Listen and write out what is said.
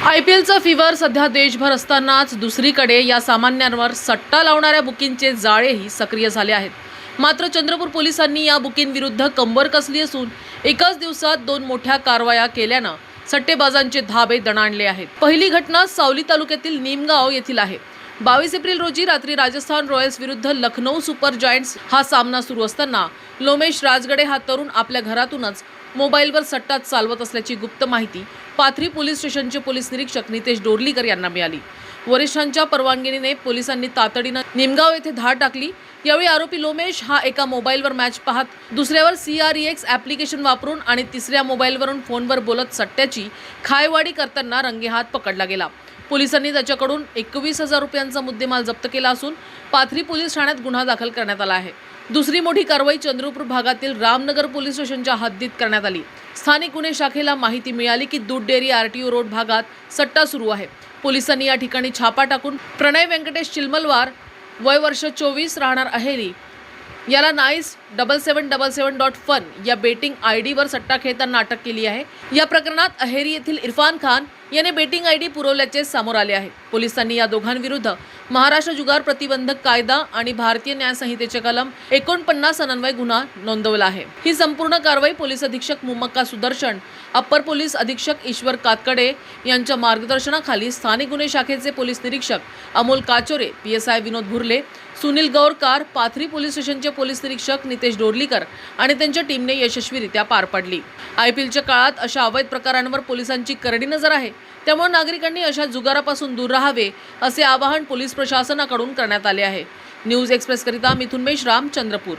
IPLचा fever सध्या देशभर असतानाच दुसरीकडे या सामन्यांवर सट्टा लावणाऱ्या बुकींचे जाळेही सक्रिय झाले आहेत. मात्र चंद्रपूर पोलिसांनी या बुकींविरुद्ध कंबर कसली असून एकाच दिवसात 2 मोठ्या कारवाया केल्यानं सट्टेबाजांचे धाबे दणाणले आहेत. पहिली घटना सावली तालुक्यातील निमगाव येथील आहे. 22 एप्रिल रोजी रात्री राजस्थान रॉयल्स विरुद्ध लखनौ सुपर जायंट्स हा सामना सुरू असताना लोमेश राजगडे हा तरुण आपल्या घरातूनच मोबाईलवर सट्टा चालवत असल्याची गुप्त माहिती पाथरी पोलीस स्टेशनचे पोलीस निरीक्षक नितेश डोरलीकर यांना मिळाली. वरिष्ठांच्या परवानगीने पोलिसांनी तातडीने निमगाव येथे धाड टाकली. यावेळी आरोपी लोमेश हा एका मोबाईलवर मॅच पाहत, दुसऱ्यावर CREX ॲप्लिकेशन वापरून आणि तिसऱ्या मोबाईलवरून फोनवर बोलत सट्ट्याची खायवाडी करताना रंगेहात पकडला गेला. पोलिसांनी त्याच्याकडून 21,000 रुपयांचा मुद्देमाल जप्त केला असून पाथरी पोलीस ठाण्यात गुन्हा दाखल करण्यात आला आहे. दुसरी मोठी कारवाई चंद्रपूर भागातील रामनगर पोलीस स्टेशनच्या हद्दीत करण्यात आली. स्थानिक गुन्हे शाखेला माहिती मिळाली की दूध डेअरी RTO रोड भागात सट्टा सुरू आहे. पोलिसांनी या ठिकाणी छापा टाकून प्रणय व्यंकटेश चिलमलवार, वय वर्ष 24, राहणार अहेरी, याला nice7777.fun या बेटिंग ID वर सट्टा खेळताना अटक केली आहे. या प्रकरणात अहेरी येथील इरफान खान याने बेटिंग ID पुरवल्याचे समोर आले आहे. पोलिसांनी या दोघांविरुद्ध महाराष्ट्र जुगार प्रतिबंधक कायदा आणि भारतीय न्याय संहितेचे कलम 49 अन्वये गुन्हा नोंदवला आहे. ही संपूर्ण कारवाई पोलीस अधीक्षक मुमक्का सुदर्शन, अप्पर पोलीस अधीक्षक ईश्वर कातकडे यांच्या मार्गदर्शनाखाली स्थानिक गुन्हे शाखेचे पोलीस निरीक्षक अमोल काचोरे, PSI विनोद भुर्ले, सुनील गौरकार, पाथरी पोलीस स्टेशनचे पोलीस निरीक्षक नितेश डोरलीकर आणि त्यांच्या टीमने यशस्वीरित्या पार पाडली. IPLच्या काळात अशा अवैध प्रकारांवर पोलिसांची करडी नजर आहे. त्यामुळे नागरिकांनी अशा जुगारापासून दूर राहावे असे आवाहन पोलीस प्रशासनाकडून करण्यात आले आहे. न्यूज एक्सप्रेस करिता मिथुन मेश्राम, चंद्रपूर.